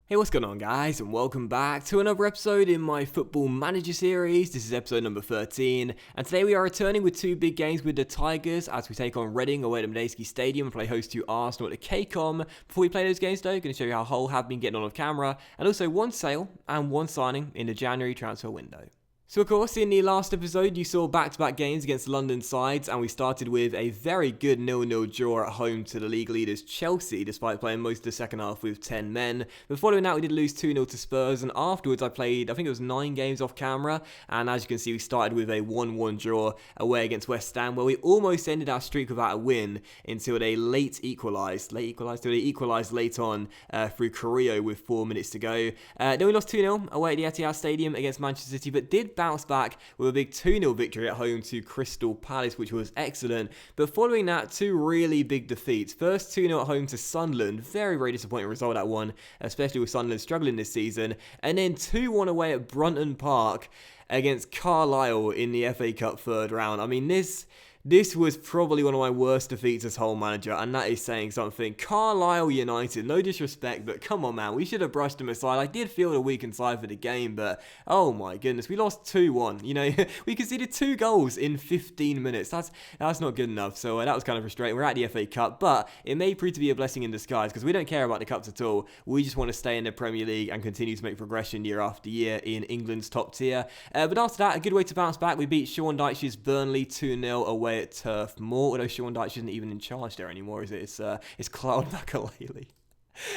Hey, what's going on, guys, and welcome back to another episode in my Football Manager series. This is episode number 13, and today we are returning with two big games with the Tigers as we take on Reading away at Medeski Stadium and play host to Arsenal at the KCOM. Before we play those games, though, I'm going to show you how Hull have been getting on camera, and also one sale and one signing in the January transfer window. So of course, in the last episode, you saw back-to-back games against the London sides, and we started with a very good 0-0 draw at home to the league leaders Chelsea, despite playing most of the second half with 10 men. But following that, we did lose 2-0 to Spurs, and afterwards I played, I think it was 9 games off camera, and as you can see, we started with a 1-1 draw away against West Ham, where we almost ended our streak without a win until they equalised late on through Carrillo with 4 minutes to go. Then we lost 2-0 away at the Etihad Stadium against Manchester City, but did bounce back with a big 2-0 victory at home to Crystal Palace, which was excellent. But following that, two really big defeats. First, 2-0 at home to Sunderland. Very, very disappointing result, that one, especially with Sunderland struggling this season. And then 2-1 away at Brunton Park against Carlisle in the FA Cup third round. I mean, this was probably one of my worst defeats as Hull manager, and that is saying something. Carlisle United, no disrespect, but come on, man, we should have brushed them aside. I did feel the weakened side for the game, but oh my goodness, we lost 2-1. You know, we conceded 2 goals in 15 minutes. That's not good enough, so that was kind of frustrating. We're at the FA Cup, but it may prove to be a blessing in disguise, because we don't care about the cups at all. We just want to stay in the Premier League and continue to make progression year after year in England's top tier. But after that, a good way to bounce back. We beat Sean Dyche's Burnley 2-0 away at Turf Moor, although Sean Dyche isn't even in charge there anymore, is it? It's Claude Makaleli.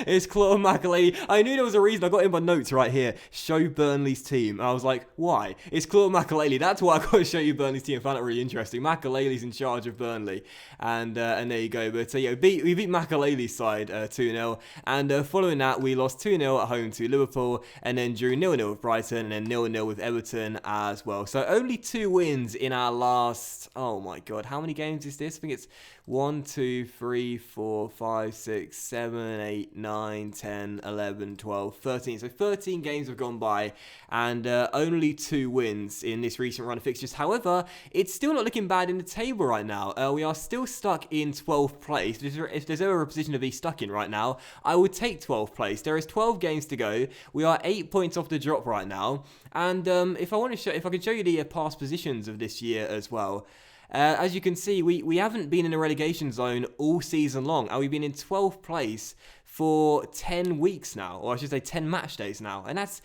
It's Claude Makaleli. I knew there was a reason. I got in my notes right here. Show Burnley's team. And I was like, why? It's Claude Makaleli. That's why I got to show you Burnley's team. I found it really interesting. Makaleli's in charge of Burnley. And there you go. But yeah, we beat Makaleli's side 2-0. And following that, we lost 2-0 at home to Liverpool. And then drew 0-0 with Brighton. And then 0-0 with Everton as well. So only 2 wins in our last... Oh my God. How many games is this? I think it's 1, 2, 3, 4, 5, 6, 7, 8, 9, 10, 11, 12, 13. So 13 games have gone by and only 2 wins in this recent run of fixtures. However, it's still not looking bad in the table right now. We are still stuck in 12th place. If there's ever a position to be stuck in right now, I would take 12th place. There is 12 games to go. We are 8 points off the drop right now. And if I can show you the past positions of this year as well. As you can see, we haven't been in a relegation zone all season long, and we've been in 12th place for 10 weeks now, or I should say 10 match days now, and that's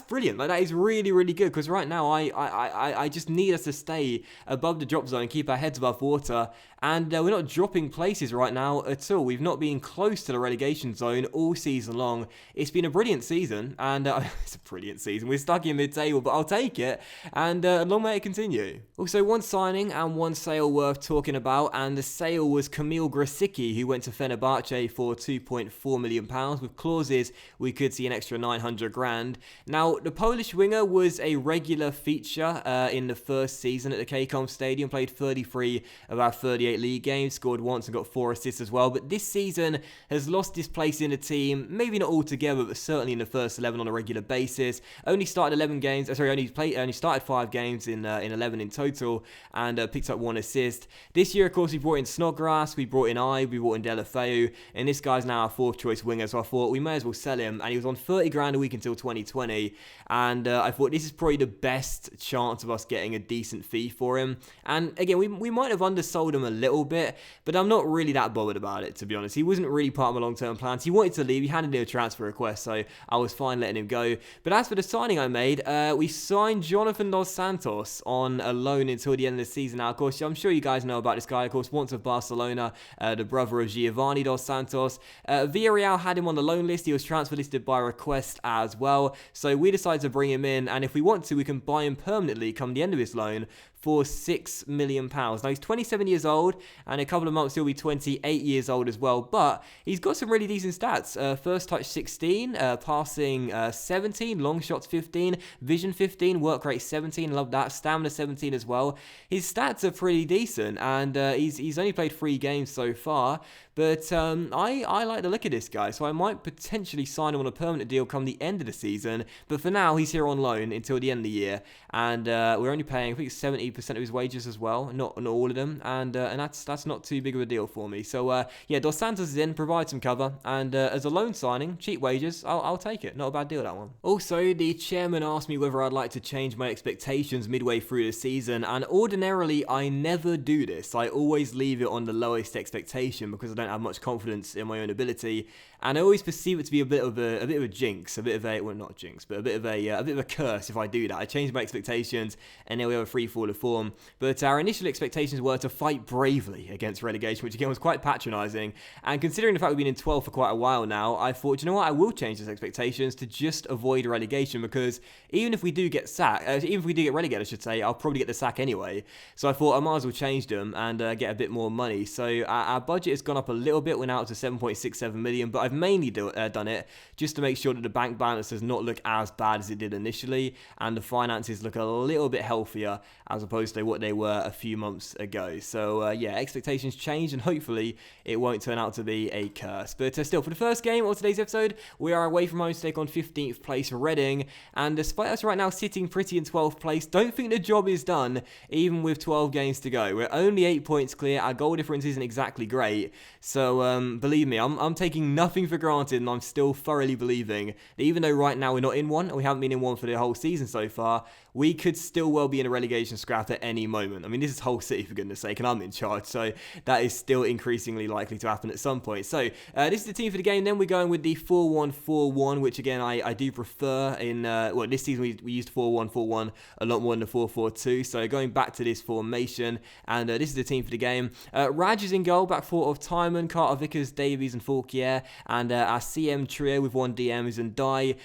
brilliant. Like, that is really, really good, because right now I just need us to stay above the drop zone, keep our heads above water, and we're not dropping places right now at all. We've not been close to the relegation zone all season long. It's been a brilliant season, and it's a brilliant season. We're stuck in mid-table, but I'll take it, and long may it continue. Also, one signing and one sale worth talking about, and the sale was Kamil Grosicki, who went to Fenerbahce for £2.4 million. With clauses, we could see an extra 900 grand. Now, the Polish winger was a regular feature in the first season at the KCOM Stadium, played 33 of our 38 league games, scored once and got 4 assists as well, but this season has lost his place in the team, maybe not altogether, but certainly in the first 11 on a regular basis. Only started 11 games, only started 5 games in 11 in total, and picked up 1 assist. This year, of course, we brought in Snodgrass, we brought in we brought in Delafeu, and this guy's now our 4th choice winger, so I thought we may as well sell him, and he was on 30 grand a week until 2020, and I thought this is probably the best chance of us getting a decent fee for him. And again, we might have undersold him a little bit, but I'm not really that bothered about it, to be honest. He wasn't really part of my long-term plans. He wanted to leave. He handed in a transfer request, so I was fine letting him go. But as for the signing I made, we signed Jonathan Dos Santos on a loan until the end of the season. Now, of course, I'm sure you guys know about this guy, of course, once of Barcelona, the brother of Giovanni Dos Santos. Villarreal had him on the loan list. He was transfer listed by request as well, so we decided to bring him in, and if we want to, we can buy him permanently come the end of his loan for £6 million. Now, he's 27 years old, and in a couple of months he'll be 28 years old as well, but he's got some really decent stats. First touch 16, passing 17, long shots 15, vision 15, work rate 17, love that, stamina 17 as well. His stats are pretty decent, and he's only played 3 games so far, but I like the look of this guy, so I might potentially sign him on a permanent deal come the end of the season, but for now he's here on loan until the end of the year, and we're only paying, I think it's 70 80% of his wages as well, not all of them, and that's not too big of a deal for me. So yeah, Dos Santos is in, provides some cover, and as a loan signing, cheap wages, I'll take it. Not a bad deal, that one. Also, the chairman asked me whether I'd like to change my expectations midway through the season, and ordinarily I never do this. I always leave it on the lowest expectation because I don't have much confidence in my own ability, and I always perceive it to be a bit of a jinx, well, not a jinx, but a bit of a curse if I do that. I change my expectations, and then we have a free fall of form. But our initial expectations were to fight bravely against relegation, which again was quite patronising. And considering the fact we've been in 12th for quite a while now, I thought, you know what, I will change those expectations to just avoid relegation, because even if we do get relegated, I should say, I'll probably get the sack anyway. So I thought I might as well change them and get a bit more money. So our budget has gone up a little bit. We're now up to 7.67 million, but I've mainly done it just to make sure that the bank balance does not look as bad as it did initially, and the finances look a little bit healthier as opposed to what they were a few months ago. So yeah, expectations changed, and hopefully it won't turn out to be a curse. But still, for the first game of today's episode, we are away from home to take on 15th place Reading, and despite us right now sitting pretty in 12th place, don't think the job is done, even with 12 games to go. We're only 8 points clear. Our goal difference isn't exactly great, so believe me, I'm taking nothing for granted, and I'm still thoroughly believing that even though right now we're not in one, and we haven't been in one for the whole season so far, we could still well be in a relegation scrap at any moment. I mean, this is Hull City, for goodness sake, and I'm in charge, so that is still increasingly likely to happen at some point. So this is the team for the game. Then we're going with the 4-1-4-1, which again I do prefer. In well, this season we used 4-1-4-1 a lot more than the 4-4-2, so going back to this formation, and this is the team for the game. Raj is in goal, back four of Timon, Carter, Vickers, Davies and Forquier, and our CM trio with one DM is Ndai,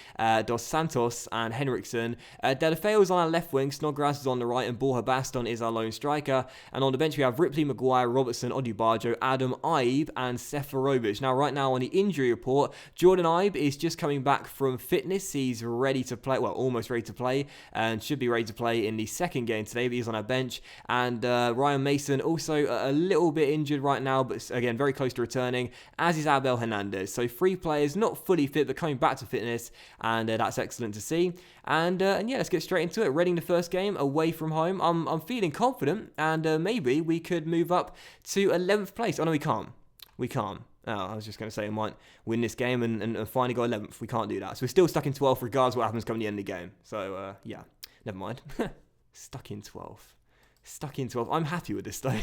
Dos Santos and Henriksen. Delafeo is on our left wing, Snodgrass is on the right, and Borja Baston is our lone striker. And on the bench we have Ripley, Maguire, Robertson, Odubajo, Adam, Ibe and Seferovic. Now right now on the injury report, Jordan Ibe is just coming back from fitness. He's ready to play, well, almost ready to play, and should be ready to play in the second game today, but he's on our bench. And Ryan Mason also a little bit injured right now, but again very close to returning, as is Abel Hernandez. So 3 players not fully fit but coming back to fitness, and that's excellent to see. And yeah, let's get straight into it. Reading the first game away from home. I'm feeling confident, and maybe we could move up to 11th place. Oh no, we can't. We can't. Oh, I was just going to say we might win this game and finally go 11th. We can't do that. So we're still stuck in 12th regardless of what happens coming the end of the game. So yeah, never mind. Stuck in 12th. Stuck in 12th. I'm happy with this though.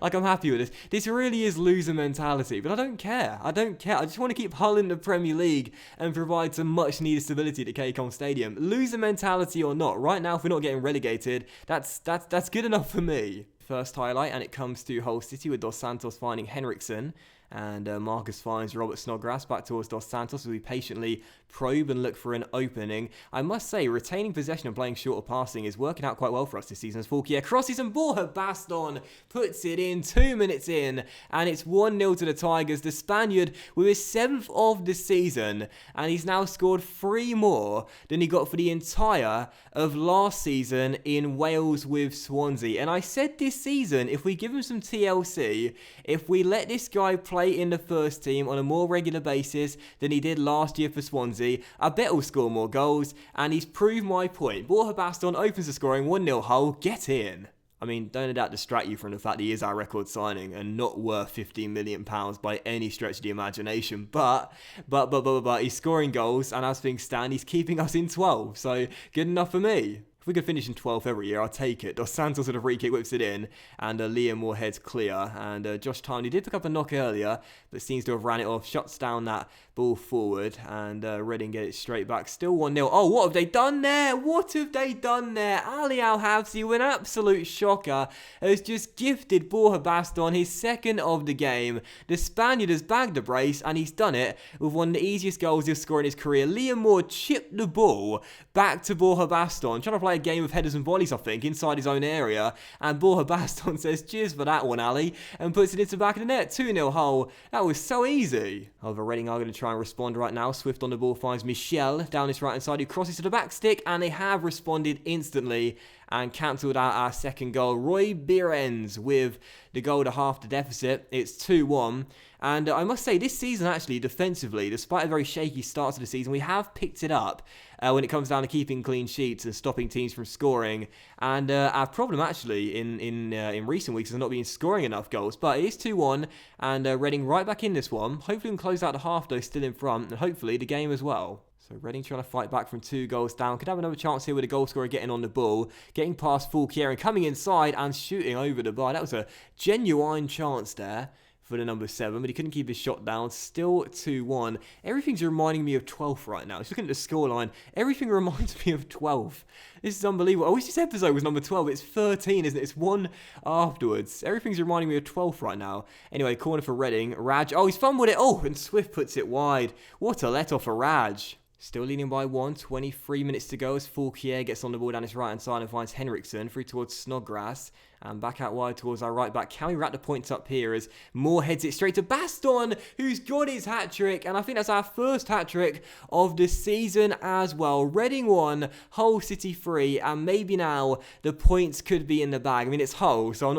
Like, I'm happy with this. This really is loser mentality, but I don't care. I don't care. I just want to keep Hull in the Premier League and provide some much needed stability at KCOM Stadium. Loser mentality or not, right now if we're not getting relegated, that's good enough for me. First highlight, and it comes to Hull City with Dos Santos finding Henriksen. And Marcus finds Robert Snodgrass back towards Dos Santos as we patiently probe and look for an opening. I must say, retaining possession and playing shorter passing is working out quite well for us this season as Forquier crosses and Borja Baston puts it in 2 minutes in, and it's 1-0 to the Tigers. The Spaniard with his 7th of the season, and he's now scored 3 more than he got for the entire of last season in Wales with Swansea. And I said this season, if we give him some TLC, if we let this guy play in the first team on a more regular basis than he did last year for Swansea, I bet he'll score more goals, and he's proved my point. Borja Baston opens the scoring, 1-0 Hull, get in. I mean, don't let that distract you from the fact he is our record signing and not worth £15 million by any stretch of the imagination. But he's scoring goals, and as things stand, he's keeping us in 12. So good enough for me. If we could finish in 12th every year, I'll take it. Dos Santos with a free kick whips it in, and Liam Moore heads clear. And Josh Tarney did pick up a knock earlier, but seems to have ran it off, shuts down that ball forward, and Reading get it straight back. Still 1-0. Oh, what have they done there? What have they done there? Ali Al-Habsi, with an absolute shocker, has just gifted Borja Baston his 2nd of the game. The Spaniard has bagged the brace, and he's done it with one of the easiest goals he'll score in his career. Liam Moore chipped the ball back to Borja Baston, trying to play a game of headers and volleys, I think, inside his own area, and Borja Baston says, cheers for that one, Ali, and puts it into the back of the net. 2-0 Hull. That was so easy. However, Reading are going to try and respond right now. Swift on the ball finds Michel down his right hand side, who crosses to the back stick, and they have responded instantly, and cancelled out our second goal. Roy Behrens with the goal to half the deficit. It's 2-1. And I must say, this season actually, defensively, despite a very shaky start to the season, we have picked it up when it comes down to keeping clean sheets and stopping teams from scoring. And our problem actually in recent weeks has not been scoring enough goals. But it is 2-1, and Reading right back in this one. Hopefully we can close out the half though, still in front, and hopefully the game as well. So Reading trying to fight back from 2 goals down. Could have another chance here with the goal scorer getting on the ball, getting past Fulquier and coming inside and shooting over the bar. That was a genuine chance there for the number 7, but he couldn't keep his shot down. Still 2-1. Everything's reminding me of 12th right now. Just looking at the scoreline, everything reminds me of 12th. This is unbelievable. I wish this episode was number 12. It's 13, isn't it? It's 1 afterwards. Everything's reminding me of 12th right now. Anyway, corner for Reading. Raj. Oh, he's fun with it. Oh, and Swift puts it wide. What a let off for Raj. Still leading by 1, 23 minutes to go as Fulquier gets on the ball down his right-hand side and finds Henriksen through towards Snodgrass. And back out wide towards our right back. Can we rack the points up here as Moore heads it straight to Baston, who's got his hat-trick. And I think that's our first hat-trick of the season as well. Reading 1, Hull City 3, and maybe now the points could be in the bag. I mean, it's Hull, so I'm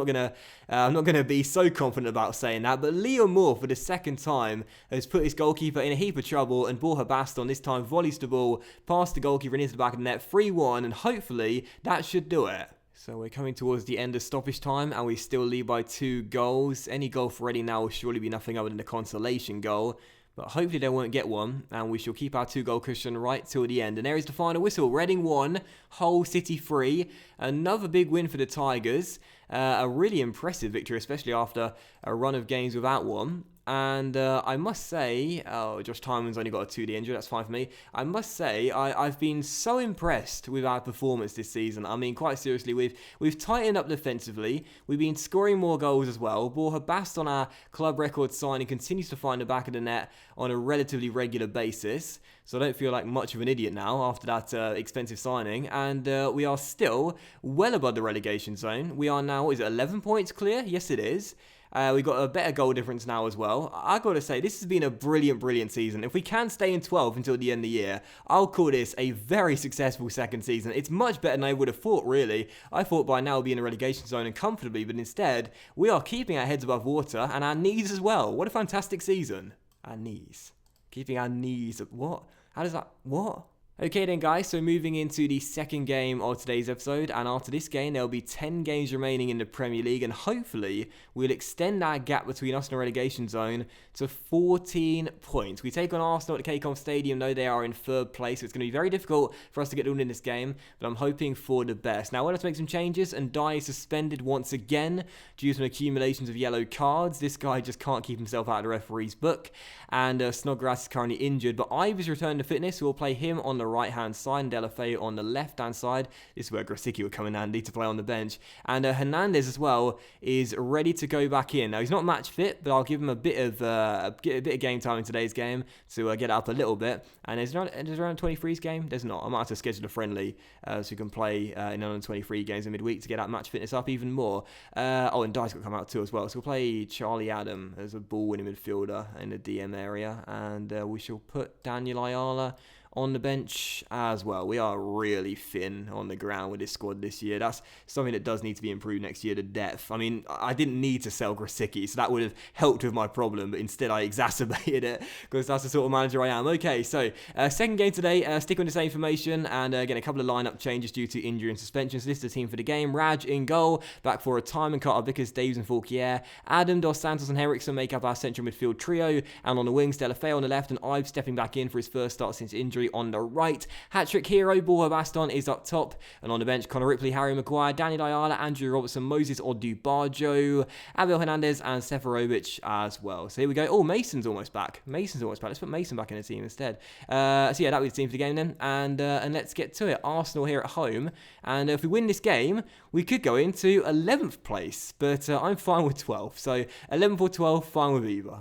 not gonna be so confident about saying that. But Leo Moore, for the second time, has put his goalkeeper in a heap of trouble, and Borja Baston this time volleys the ball past the goalkeeper and into the back of the net. 3-1, and hopefully that should do it. So we're coming towards the end of stoppage time, and we still lead by 2 goals. Any goal for Reading now will surely be nothing other than a consolation goal. But hopefully they won't get one, and we shall keep our 2-goal cushion right till the end. And there is the final whistle. Reading 1, Hull City 3. Another big win for the Tigers. A really impressive victory, especially after a run of games without one. And I must say, Josh Tyman's only got a 2D injury, that's fine for me. I must say, I've been so impressed with our performance this season. I mean, quite seriously, we've tightened up defensively. We've been scoring more goals as well. Borja Baston, our club record signing, continues to find the back of the net on a relatively regular basis. So I don't feel like much of an idiot now after that expensive signing. And we are still well above the relegation zone. We are now, is it 11 points clear? Yes, it is. We've got a better goal difference now as well. I got to say, this has been a brilliant season. If we can stay in 12 until the end of the year, I'll call this a very successful second season. It's much better than I would have thought, really. I thought by now we'd be in the relegation zone and comfortably, but instead, we are keeping our heads above water and our knees as well. What a fantastic season. Our knees. Keeping our knees. What? How does that... What? Okay then guys, so moving into the second game of today's episode, and after this game there will be 10 games remaining in the Premier League, and hopefully we'll extend our gap between us and the relegation zone to 14 points. We take on Arsenal at the KCOM Stadium, though they are in 3rd place, so it's going to be very difficult for us to get the win in this game, but I'm hoping for the best. Now I want to make some changes, and Dye is suspended once again due to an accumulation of yellow cards. This guy just can't keep himself out of the referee's book, and Snodgrass is currently injured, but Ives returned to fitness, so we'll play him on the right hand side and Delafeu on the left hand side. This is where Grosicki would come in handy to play on the bench, and Hernandez as well is ready to go back in. Now he's not match fit, but I'll give him a bit of game time in today's game to get up a little bit. And there's around 23's game. There's not. I might have to schedule a friendly so you can play in under 23 games in midweek to get that match fitness up even more. And Dye's got to come out too as well. So we'll play Charlie Adam as a ball-winning midfielder in the DM area, and we shall put Daniel Ayala on the bench as well. We are really thin on the ground with this squad this year. That's something that does need to be improved next year, the depth. I mean, I didn't need to sell Grosicki, so that would have helped with my problem, but instead I exacerbated it because that's the sort of manager I am. Okay, so second game today, sticking with the same formation, and again, a couple of lineup changes due to injury and suspension. So this is the team for the game. Raj in goal, back for a time, and Carter Vickers, Davies and Fulquier. Adam, Dos Santos and Henriksen make up our central midfield trio, and on the wings, Delafeu on the left, and Ives stepping back in for his first start since injury on the right. Hat-trick hero, Borja Baston is up top, and on the bench, Connor Ripley, Harry Maguire, Daniel Ayala, Andrew Robertson, Moses Odubajo, Abel Hernandez, and Seferovic as well. So here we go. Oh, Mason's almost back. Let's put Mason back in the team instead. So yeah, that was the team for the game then, and let's get to it. Arsenal here at home, and if we win this game, we could go into 11th place, but I'm fine with 12th. So 11th or 12th, fine with either.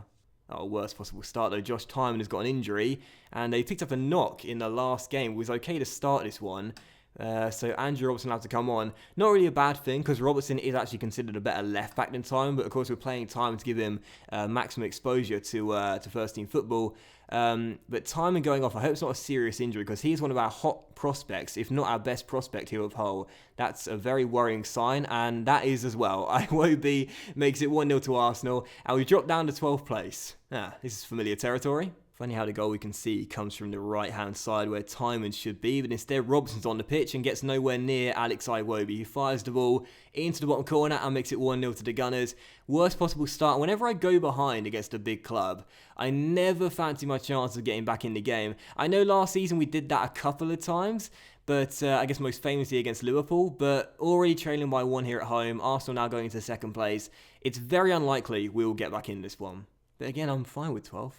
Oh, worst possible start though. Josh Tyman has got an injury, and they picked up a knock in the last game. It was okay to start this one. So Andrew Robertson had to come on. Not really a bad thing, because Robertson is actually considered a better left back than Time, but of course we're playing Time to give him maximum exposure to first team football. But Time going off, I hope it's not a serious injury, because he's one of our hot prospects, if not our best prospect here of Hull. That's a very worrying sign, and that is as well. Iwobi makes it 1-0 to Arsenal, and we drop down to 12th place. This is familiar territory. Funny how the goal we can see comes from the right-hand side where Timon should be, but instead Robertson's on the pitch and gets nowhere near Alex Iwobi, who fires the ball into the bottom corner and makes it 1-0 to the Gunners. Worst possible start. Whenever I go behind against a big club, I never fancy my chances of getting back in the game. I know last season we did that a couple of times, but I guess most famously against Liverpool, but already trailing by 1 here at home. Arsenal now going into second place. It's very unlikely we will get back in this one. But again, I'm fine with 12th.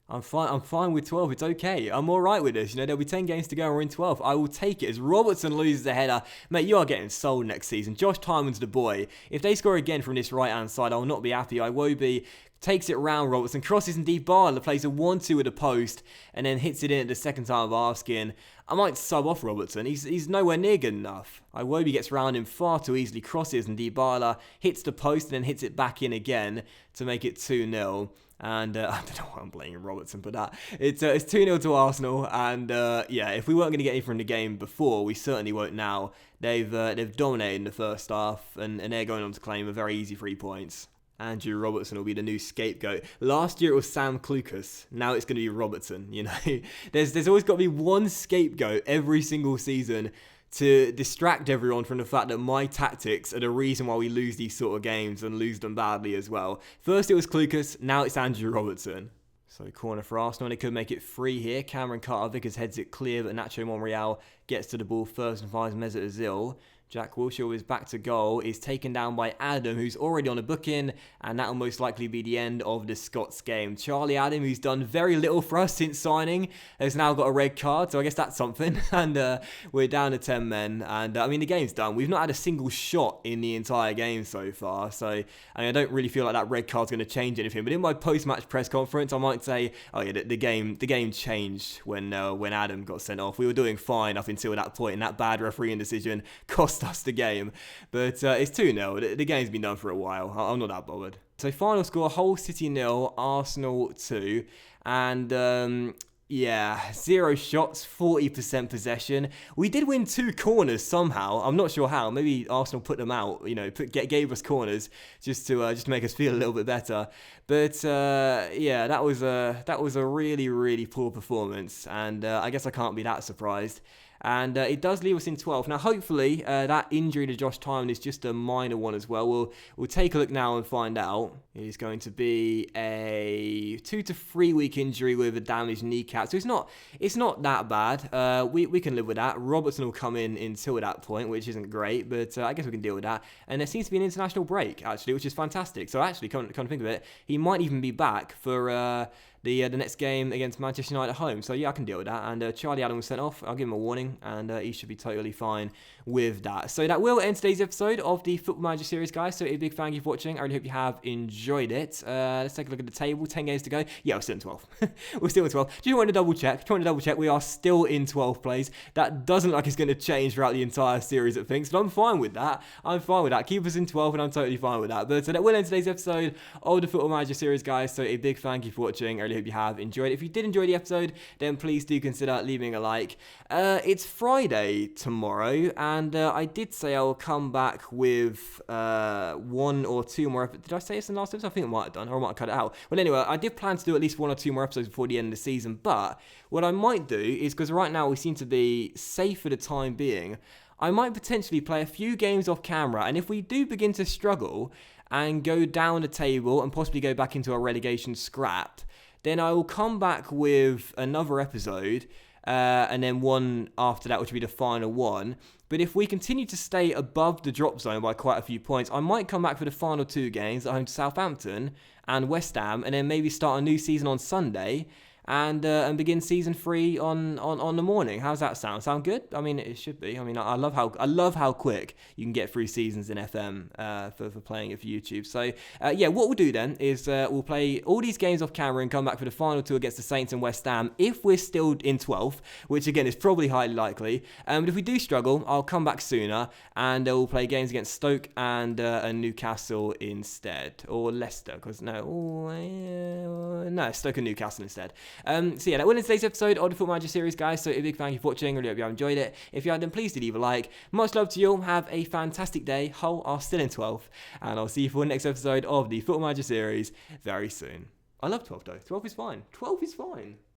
I'm fine with 12. It's okay. I'm all right with this. There'll be 10 games to go and we're in 12th. I will take it. As Robertson loses the header, mate, you are getting sold next season. Josh Tymon's the boy. If they score again from this right-hand side, I will not be happy. Iwobi takes it round Robertson, crosses and Dybala plays a 1-2 with a post, and then hits it in at the second time of asking. I might sub off Robertson. He's nowhere near good enough. Iwobi gets round him far too easily, crosses, and Dybala hits the post and then hits it back in again to make it 2-0. And I don't know why I'm blaming Robertson for that. It's 2-0 to Arsenal, and if we weren't going to get anything from the game before, we certainly won't now. They've dominated in the first half, and they're going on to claim a very easy 3 points. Andrew Robertson will be the new scapegoat. Last year it was Sam Clucas. Now it's going to be Robertson. There's always got to be one scapegoat every single season to distract everyone from the fact that my tactics are the reason why we lose these sort of games and lose them badly as well. First it was Clucas, now it's Andrew Robertson. So corner for Arsenal, and it could make it 3 here. Cameron Carter-Vickers heads it clear, but Nacho Monreal gets to the ball first and finds Mesut Ozil. Jack Wilshere is back to goal, is taken down by Adam, who's already on a booking, and that will most likely be the end of the Scots game. Charlie Adam, who's done very little for us since signing, has now got a red card, so I guess that's something. And we're down to 10 men, and the game's done. We've not had a single shot in the entire game so far, so I don't really feel like that red card's going to change anything. But in my post-match press conference, I might say, the game changed when Adam got sent off. We were doing fine up until that point, and that bad refereeing decision cost us the game. But it's 2-0. The game's been done for a while. I'm not that bothered. So final score, Hull City 0, Arsenal 2. And 0 shots, 40% possession. We did win 2 corners somehow. I'm not sure how. Maybe Arsenal put them out, gave us corners just to make us feel a little bit better. But that was a really, really poor performance, and I guess I can't be that surprised. And it does leave us in 12th. Now, hopefully, that injury to Josh Tymon is just a minor one as well. We'll take a look now and find out. It is going to be a 2 to 3 week injury with a damaged kneecap. So it's not that bad. We can live with that. Robertson will come in until that point, which isn't great, but I guess we can deal with that. And there seems to be an international break, actually, which is fantastic. So actually, come to think of it, he might even be back for the next game against Manchester United at home. So yeah, I can deal with that. And Charlie Adam was sent off. I'll give him a warning, and he should be totally fine with that. So that will end today's episode of the Football Manager series, guys. So a big thank you for watching. I really hope you have enjoyed it. Let's take a look at the table. 10 games to go. Yeah, we're still in 12. We're still in 12. Just want to double check. We are still in 12th place. That doesn't look like it's going to change throughout the entire series of things, but I'm fine with that. Keep us in 12, and I'm totally fine with that. But that will end today's episode of the Football Manager series, guys. So a big thank you for watching. I really hope you have enjoyed it. If you did enjoy the episode, then please do consider leaving a like. It's Friday tomorrow, and I did say I'll come back with 1 or 2 more episodes. Did I say this in the last episode? I think I might have done, or I might have cut it out. Well, anyway, I did plan to do at least 1 or 2 more episodes before the end of the season, but what I might do is, because right now we seem to be safe for the time being, I might potentially play a few games off camera, and if we do begin to struggle and go down the table and possibly go back into a relegation scrap, then I will come back with another episode, and then one after that, which will be the final one. But if we continue to stay above the drop zone by quite a few points, I might come back for the final 2 games at home to Southampton and West Ham, and then maybe start a new season on Sunday. and begin season 3 on the morning. How's that sound? Sound good? I mean, it should be. I mean, I love how quick you can get through seasons in FM for playing it for YouTube. So yeah, what we'll do then is we'll play all these games off camera and come back for the final two against the Saints and West Ham if we're still in 12th, which again is probably highly likely. But if we do struggle, I'll come back sooner and we'll play games against Stoke and Newcastle instead, or Leicester, because no, Stoke and Newcastle instead. So yeah, that will end today's episode of the Football Manager series, guys. So a big thank you for watching. Really hope you have enjoyed it. If you have, then please do leave a like. Much love to you all. Have a fantastic day. Hull are still in 12th, and I'll see you for the next episode of the Football Manager series very soon. I love 12 though. 12 is fine. 12 is fine.